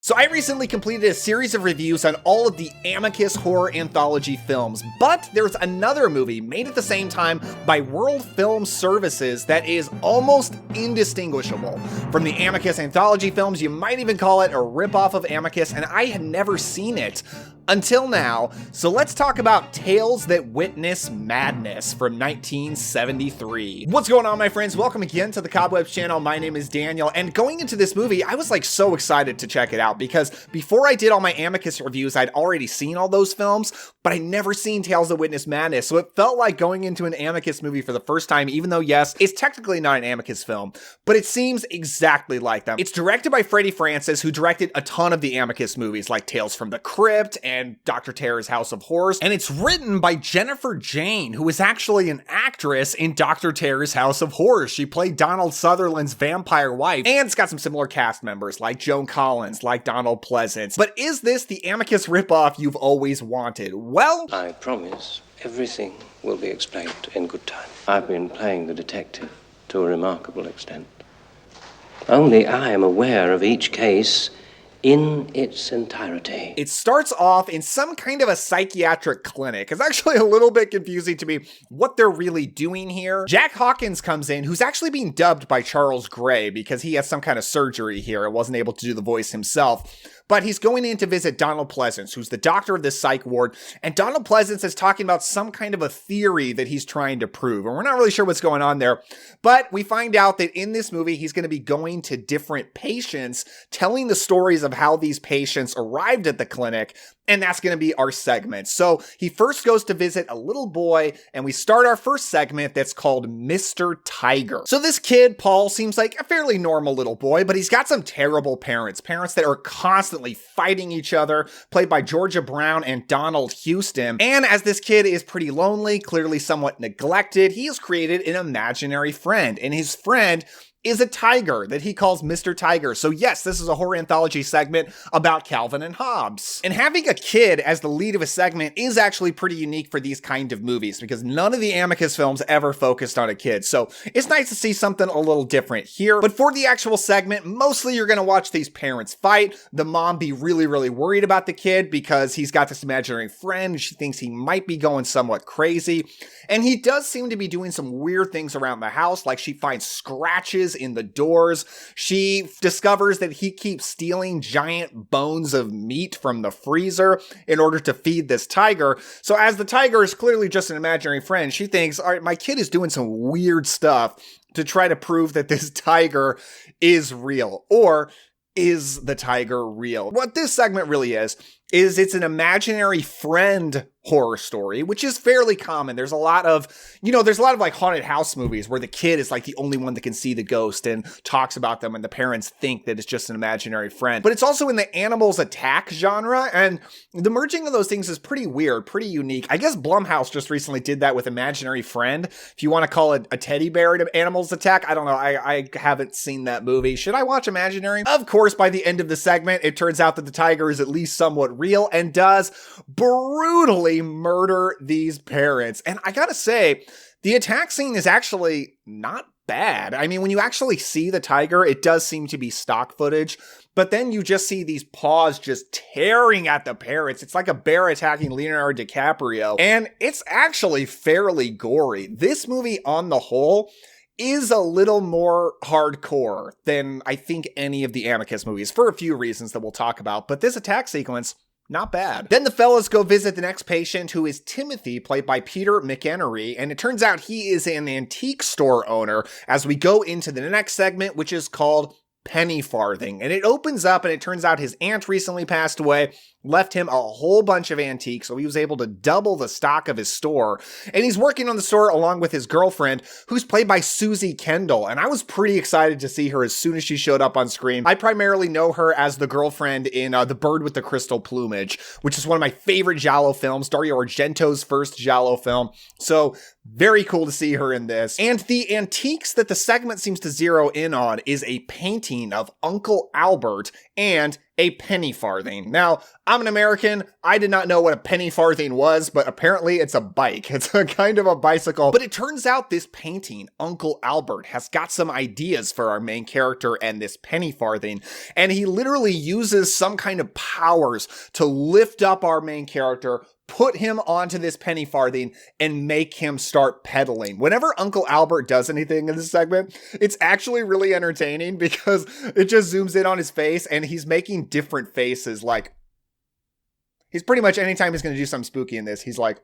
So I recently completed a series of reviews on all of the Amicus Horror Anthology films, but there's another movie made at the same time by World Film Services that is almost indistinguishable from the Amicus Anthology films. You might even call it a ripoff of Amicus, and I had never seen it until now. So let's talk about Tales That Witness Madness from 1973. What's going on, my friends? Welcome again to the Cobwebs channel. My name is Daniel, and going into this movie, I was like so excited to check it out because before I did all my Amicus reviews, I'd already seen all those films, but I'd never seen Tales That Witness Madness. So it felt like going into an Amicus movie for the first time, even though yes, it's technically not an Amicus film, but it seems exactly like them. It's directed by Freddie Francis, who directed a ton of the Amicus movies like Tales from the Crypt and Dr. Terror's House of Horrors. And it's written by Jennifer Jane, who is actually an actress in Dr. Terror's House of Horrors. She played Donald Sutherland's vampire wife, and it's got some similar cast members like Joan Collins, like Donald Pleasence. But is this the Amicus ripoff you've always wanted? Well, I promise everything will be explained in good time. I've been playing the detective to a remarkable extent. Only I am aware of each case in its entirety. It starts off in some kind of a psychiatric clinic. It's actually a little bit confusing to me what they're really doing here. Jack Hawkins comes in, who's actually being dubbed by Charles Gray because he has some kind of surgery here and wasn't able to do the voice himself. But he's going in to visit Donald Pleasence, who's the doctor of this psych ward, and Donald Pleasence is talking about some kind of a theory that he's trying to prove, and we're not really sure what's going on there, but we find out that in this movie, he's going to be going to different patients, telling the stories of how these patients arrived at the clinic, and that's going to be our segment. So he first goes to visit a little boy, and we start our first segment that's called Mr. Tiger. So this kid, Paul, seems like a fairly normal little boy, but he's got some terrible parents that are constantly fighting each other, played by Georgia Brown and Donald Houston. And as this kid is pretty lonely, clearly somewhat neglected, he has created an imaginary friend, and his friend is a tiger that he calls Mr. Tiger. So yes, this is a horror anthology segment about Calvin and Hobbes. And having a kid as the lead of a segment is actually pretty unique for these kind of movies because none of the Amicus films ever focused on a kid. So it's nice to see something a little different here. But for the actual segment, mostly you're going to watch these parents fight, the mom be really, really worried about the kid because he's got this imaginary friend. She thinks he might be going somewhat crazy. And he does seem to be doing some weird things around the house, like she finds scratches in the doors. She discovers that he keeps stealing giant bones of meat from the freezer in order to feed this tiger. So as the tiger is clearly just an imaginary friend, she thinks, all right, my kid is doing some weird stuff to try to prove that this tiger is real. Or is the tiger real? What this segment really is it's an imaginary friend horror story, which is fairly common. There's a lot of like haunted house movies where the kid is like the only one that can see the ghost and talks about them and the parents think that it's just an imaginary friend. But it's also in the animals attack genre, and the merging of those things is pretty weird, pretty unique. I guess Blumhouse just recently did that with Imaginary Friend. If you want to call it a teddy bear to animals attack, I don't know. I haven't seen that movie. Should I watch Imaginary? Of course, by the end of the segment, it turns out that the tiger is at least somewhat real and does brutally murder these parents. And I gotta say, the attack scene is actually not bad. I mean, when you actually see the tiger, it does seem to be stock footage, but then you just see these paws just tearing at the parents. It's like a bear attacking Leonardo DiCaprio, and it's actually fairly gory. This movie, on the whole, is a little more hardcore than I think any of the Amicus movies for a few reasons that we'll talk about, but this attack sequence, not bad. Then the fellas go visit the next patient, who is Timothy, played by Peter McEnery, and it turns out he is an antique store owner as we go into the next segment, which is called Penny-farthing. And it opens up and it turns out his aunt recently passed away, left him a whole bunch of antiques, so he was able to double the stock of his store. And he's working on the store along with his girlfriend, who's played by Susie Kendall. And I was pretty excited to see her as soon as she showed up on screen. I primarily know her as the girlfriend in The Bird with the Crystal Plumage, which is one of my favorite Giallo films, Dario Argento's first Giallo film. So very cool to see her in this. And the antiques that the segment seems to zero in on is a painting of Uncle Albert and a penny-farthing. Now, I'm an American. I did not know what a penny-farthing was, but apparently it's a bike. It's a kind of a bicycle. But it turns out this painting, Uncle Albert, has got some ideas for our main character and this penny-farthing. And he literally uses some kind of powers to lift up our main character, put him onto this penny-farthing, and make him start pedaling. Whenever Uncle Albert does anything in this segment, it's actually really entertaining because it just zooms in on his face and he's making different faces. Like, he's pretty much, anytime he's going to do something spooky in this, he's like,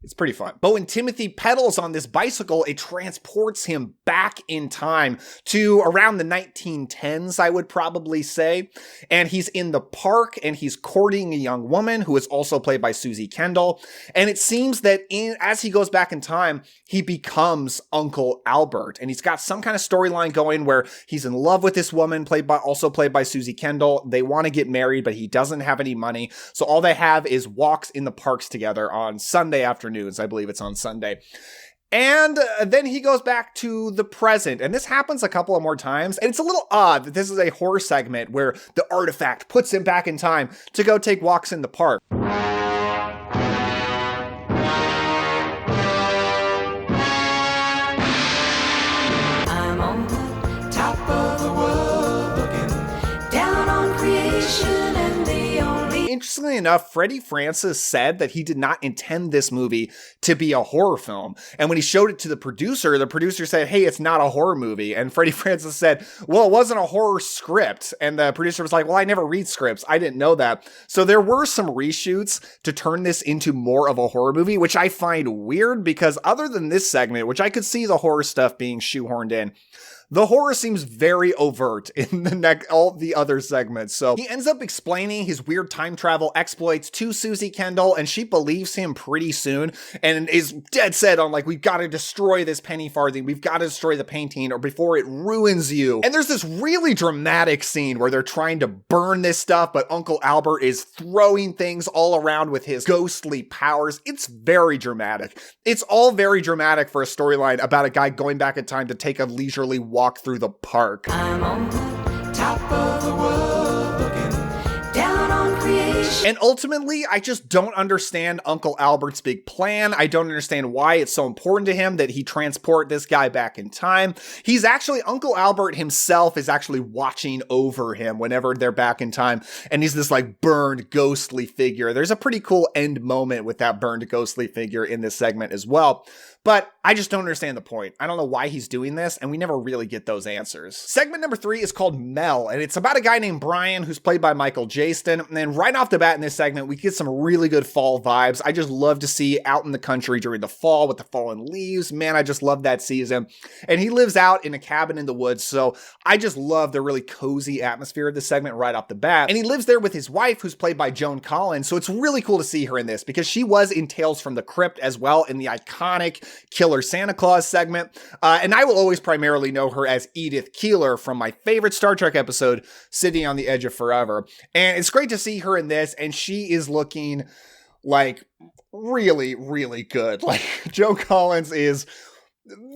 it's pretty fun. But when Timothy pedals on this bicycle, it transports him back in time to around the 1910s, I would probably say. And he's in the park and he's courting a young woman who is also played by Susie Kendall. And it seems that as he goes back in time, he becomes Uncle Albert. And he's got some kind of storyline going where he's in love with this woman also played by Susie Kendall. They want to get married, but he doesn't have any money. So all they have is walks in the parks together on Sunday afternoons. I believe it's on Sunday. And then he goes back to the present. And this happens a couple of more times. And it's a little odd that this is a horror segment where the artifact puts him back in time to go take walks in the park. I'm on the top of the world looking down on creation and the only... Interestingly enough, Freddie Francis said that he did not intend this movie to be a horror film. And when he showed it to the producer said, hey, it's not a horror movie. And Freddie Francis said, well, it wasn't a horror script. And the producer was like, well, I never read scripts. I didn't know that. So there were some reshoots to turn this into more of a horror movie, which I find weird because other than this segment, which I could see the horror stuff being shoehorned in, the horror seems very overt in all the other segments. So he ends up explaining his weird time travel exploits to Susie Kendall, and she believes him pretty soon and is dead set on, like, we've got to destroy this penny-farthing. We've got to destroy the painting or before it ruins you. And there's this really dramatic scene where they're trying to burn this stuff, but Uncle Albert is throwing things all around with his ghostly powers. It's very dramatic. It's all very dramatic for a storyline about a guy going back in time to take a leisurely walk through the park. I'm on the top of the world looking down on creation. And ultimately, I just don't understand Uncle Albert's big plan. I don't understand why it's so important to him that he transport this guy back in time. Uncle Albert himself is actually watching over him whenever they're back in time. And he's this like burned ghostly figure. There's a pretty cool end moment with that burned ghostly figure in this segment as well. But I just don't understand the point. I don't know why he's doing this, and we never really get those answers. Segment number 3 is called Mel, and it's about a guy named Brian who's played by Michael Jayston. And then right off the bat in this segment, we get some really good fall vibes. I just love to see out in the country during the fall with the fallen leaves. Man, I just love that season. And he lives out in a cabin in the woods, so I just love the really cozy atmosphere of this segment right off the bat. And he lives there with his wife, who's played by Joan Collins, so it's really cool to see her in this because she was in Tales from the Crypt as well in the iconic Killer Santa Claus segment. And I will always primarily know her as Edith Keeler from my favorite Star Trek episode, Sitting on the Edge of Forever. And it's great to see her in this, and she is looking like really, really good. Like, Joan Collins is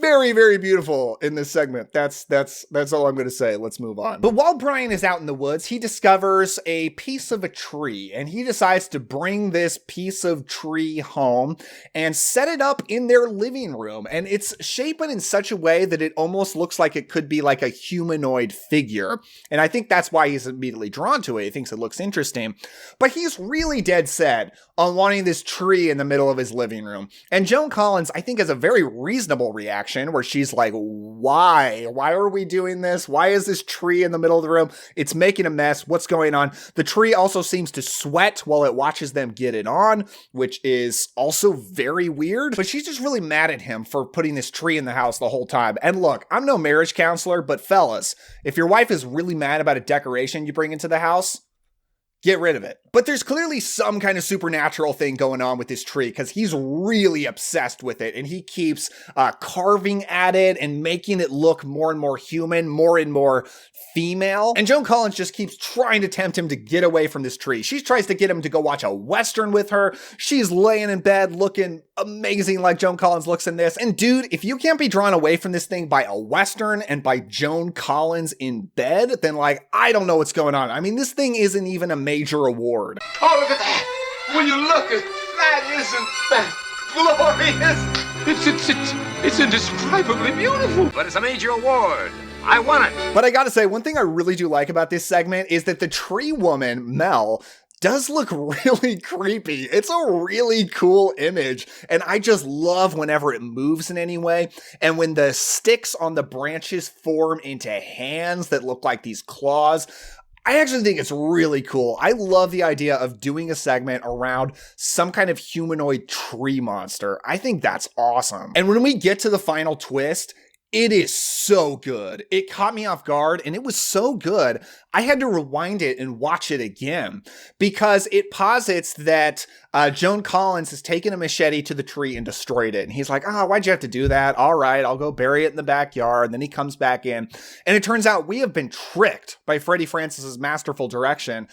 very, very beautiful in this segment. That's all I'm going to say. Let's move on. But while Brian is out in the woods, he discovers a piece of a tree, and he decides to bring this piece of tree home and set it up in their living room. And it's shaped in such a way that it almost looks like it could be like a humanoid figure. And I think that's why he's immediately drawn to it. He thinks it looks interesting. But he's really dead set on wanting this tree in the middle of his living room. And Joan Collins, I think, has a very reasonable reaction where she's like, why? Why are we doing this? Why is this tree in the middle of the room? It's making a mess. What's going on? The tree also seems to sweat while it watches them get it on, which is also very weird. But she's just really mad at him for putting this tree in the house the whole time. And look, I'm no marriage counselor, but fellas, if your wife is really mad about a decoration you bring into the house, get rid of it. But there's clearly some kind of supernatural thing going on with this tree because he's really obsessed with it and he keeps carving at it and making it look more and more human, more and more female. And Joan Collins just keeps trying to tempt him to get away from this tree. She tries to get him to go watch a Western with her. She's laying in bed looking amazing like Joan Collins looks in this. And dude, if you can't be drawn away from this thing by a Western and by Joan Collins in bed, then like, I don't know what's going on. I mean, this thing isn't even a major award. Oh, look at that! Will you look at that? Isn't that glorious? It's indescribably beautiful. But it's a major award. I won it. But I gotta say, one thing I really do like about this segment is that the tree woman, Mel, does look really creepy. It's a really cool image, and I just love whenever it moves in any way, and when the sticks on the branches form into hands that look like these claws. I actually think it's really cool. I love the idea of doing a segment around some kind of humanoid tree monster. I think that's awesome. And when we get to the final twist, it is so good. It caught me off guard and it was so good. I had to rewind it and watch it again because it posits that Joan Collins has taken a machete to the tree and destroyed it. And he's like, oh, why'd you have to do that? All right, I'll go bury it in the backyard. And then he comes back in. And it turns out we have been tricked by Freddie Francis's masterful direction.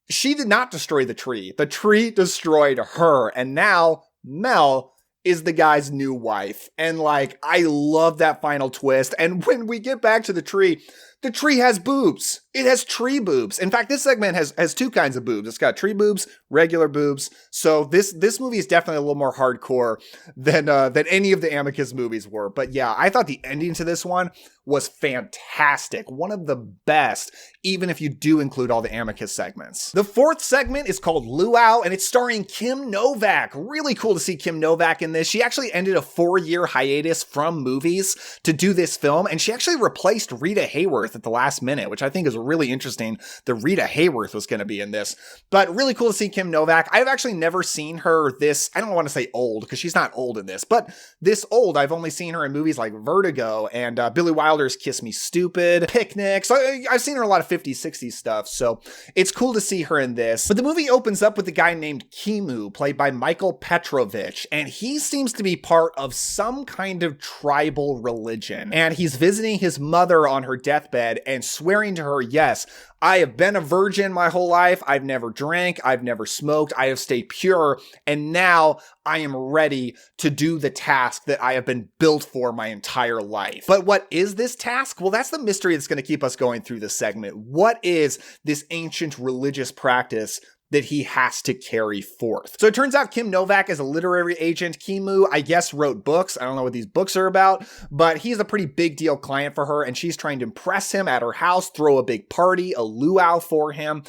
She did not destroy the tree. The tree destroyed her. And now Mel is the guy's new wife. And like, I love that final twist. And when we get back to the tree has boobs. It has tree boobs. In fact, this segment has two kinds of boobs. It's got tree boobs, regular boobs. So this movie is definitely a little more hardcore than any of the Amicus movies were. But yeah, I thought the ending to this one was fantastic. One of the best, even if you do include all the Amicus segments. The fourth segment is called Luau, and it's starring Kim Novak. Really cool to see Kim Novak in this. She actually ended a 4-year hiatus from movies to do this film, and she actually replaced Rita Hayworth at the last minute, which I think is really interesting that Rita Hayworth was going to be in this. But really cool to see Kim Novak. I've actually never seen her this, I don't want to say old, because she's not old in this, but this old. I've only seen her in movies like Vertigo and Billy Wilder's Kiss Me Stupid, Picnic. So I've seen her a lot of 50s, 60s stuff, so it's cool to see her in this. But the movie opens up with a guy named Kimo, played by Michael Petrovitch, and he seems to be part of some kind of tribal religion. And he's visiting his mother on her deathbed and swearing to her, yes, I have been a virgin my whole life. I've never drank. I've never smoked. I have stayed pure. And now I am ready to do the task that I have been built for my entire life. But what is this task? Well, that's the mystery that's going to keep us going through this segment. What is this ancient religious practice that he has to carry forth? So it turns out Kim Novak is a literary agent. Kimo, I guess, wrote books. I don't know what these books are about, but he's a pretty big deal client for her, and she's trying to impress him at her house, throw a big party, a luau for him,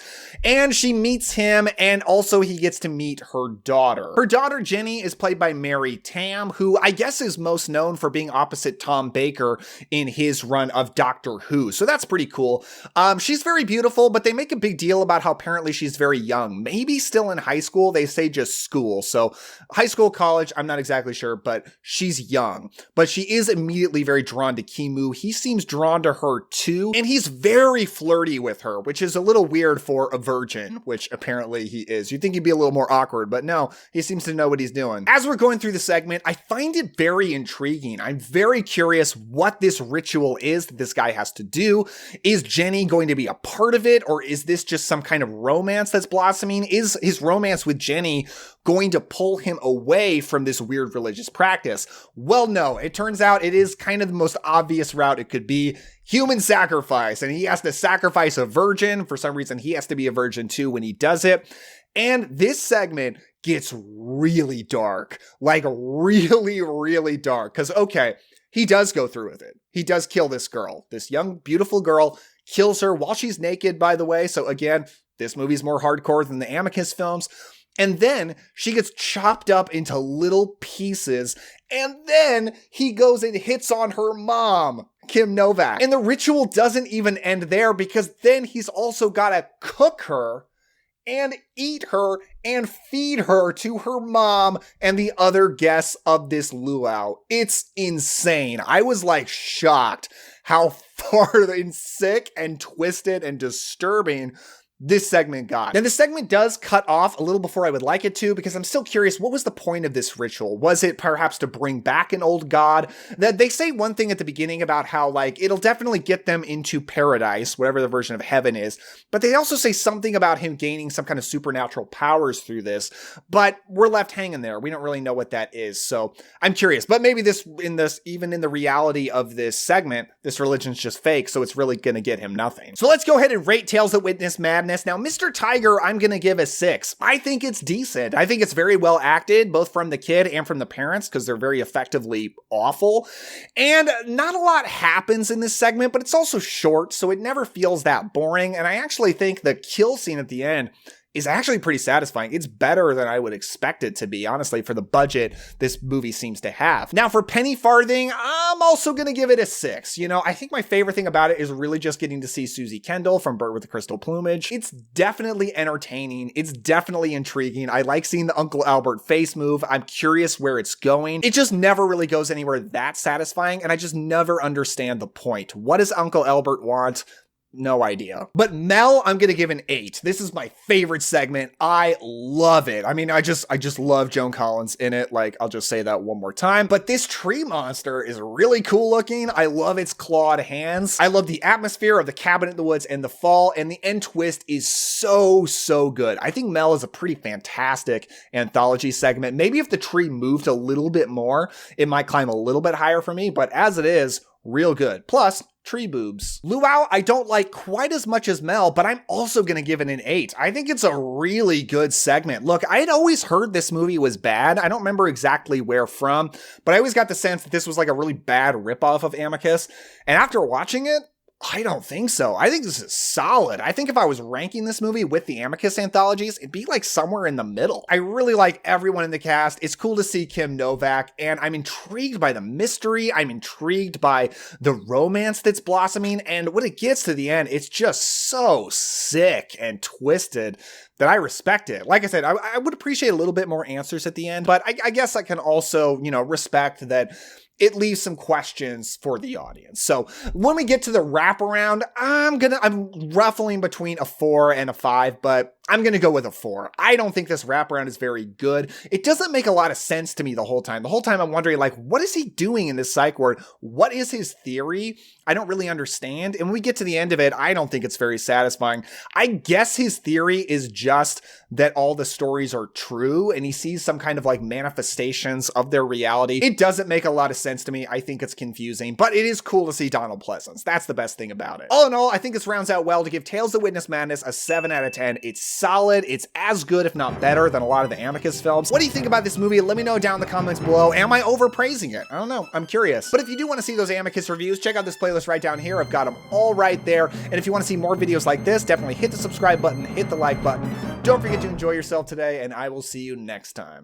and she meets him, and also he gets to meet her daughter. Her daughter, Ginny, is played by Mary Tamm, who I guess is most known for being opposite Tom Baker in his run of Doctor Who, so that's pretty cool. She's very beautiful, but they make a big deal about how apparently she's very young. Maybe still in high school. They say just school. So high school, college, I'm not exactly sure, but she's young. But she is immediately very drawn to Kimo. He seems drawn to her too. And he's very flirty with her, which is a little weird for a virgin, which apparently he is. You'd think he'd be a little more awkward, but no, he seems to know what he's doing. As we're going through the segment, I find it very intriguing. I'm very curious what this ritual is that this guy has to do. Is Jenny going to be a part of it, or is this just some kind of romance that's blossoming? Is his romance with Jenny going to pull him away from this weird religious practice? Well, no, it turns out it is kind of the most obvious route it could be. Human sacrifice, and he has to sacrifice a virgin. For some reason, he has to be a virgin too when he does it. And this segment gets really dark, like really, really dark. Because, okay, he does go through with it. He does kill this girl, this young, beautiful girl, kills her while she's naked, by the way. So again, this movie's more hardcore than the Amicus films. And then she gets chopped up into little pieces. And then he goes and hits on her mom, Kim Novak. And the ritual doesn't even end there, because then he's also got to cook her and eat her and feed her to her mom and the other guests of this luau. It's insane. I was like shocked how far and sick and twisted and disturbing this segment got. Now, the segment does cut off a little before I would like it to, because I'm still curious, what was the point of this ritual? Was it perhaps to bring back an old god? That they say one thing at the beginning about how, like, it'll definitely get them into paradise, whatever the version of heaven is, but they also say something about him gaining some kind of supernatural powers through this, but we're left hanging there. We don't really know what that is, so I'm curious. But maybe even in the reality of this segment, this religion's just fake, so it's really gonna get him nothing. So let's go ahead and rate Tales That Witness Madness. Now, Mr. Tiger, I'm gonna give a 6. I think it's decent. I think it's very well acted, both from the kid and from the parents, because they're very effectively awful. And not a lot happens in this segment, but it's also short, so it never feels that boring. And I actually think the kill scene at the end is actually pretty satisfying. It's better than I would expect it to be, honestly, for the budget this movie seems to have. Now, for Penny Farthing, I'm also gonna give it a 6. You know, I think my favorite thing about it is really just getting to see Susie Kendall from Bird with the Crystal Plumage. It's definitely entertaining. It's definitely intriguing. I like seeing the Uncle Albert face move. I'm curious where it's going. It just never really goes anywhere that satisfying, and I just never understand the point. What does Uncle Albert want? No idea. But Mel, I'm gonna give an 8. This is my favorite segment. I love it. I mean, I just love Joan Collins in it. Like, I'll just say that one more time. But this tree monster is really cool looking. I love its clawed hands. I love the atmosphere of the cabin in the woods and the fall, and the end twist is so good. I think Mel is a pretty fantastic anthology segment. Maybe if the tree moved a little bit more, it might climb a little bit higher for me, but as it is, real good. Plus, tree boobs. Luau, I don't like quite as much as Mel, but I'm also gonna give it an 8. I think it's a really good segment. Look, I'd always heard this movie was bad. I don't remember exactly where from, but I always got the sense that this was like a really bad ripoff of Amicus. And after watching it, I don't think so. I think this is solid. I think if I was ranking this movie with the Amicus anthologies, it'd be like somewhere in the middle. I really like everyone in the cast. It's cool to see Kim Novak, and I'm intrigued by the mystery. I'm intrigued by the romance that's blossoming, and when it gets to the end, it's just so sick and twisted that I respect it. Like I said, I would appreciate a little bit more answers at the end, but I guess I can also, respect that it leaves some questions for the audience. So when we get to the wraparound, I'm ruffling between a 4 and a 5, but I'm going to go with a 4. I don't think this wraparound is very good. It doesn't make a lot of sense to me the whole time. The whole time I'm wondering, like, what is he doing in this psych ward? What is his theory? I don't really understand. And when we get to the end of it, I don't think it's very satisfying. I guess his theory is just that all the stories are true and he sees some kind of like manifestations of their reality. It doesn't make a lot of sense to me. I think it's confusing, but it is cool to see Donald Pleasence. That's the best thing about it. All in all, I think this rounds out well to give Tales That Witness Madness a 7 out of 10. It's solid. It's as good, if not better, than a lot of the Amicus films. What do you think about this movie? Let me know down in the comments below. Am I overpraising it? I don't know. I'm curious. But if you do want to see those Amicus reviews, check out this playlist right down here. I've got them all right there. And if you want to see more videos like this, definitely hit the subscribe button, hit the like button. Don't forget to enjoy yourself today, and I will see you next time.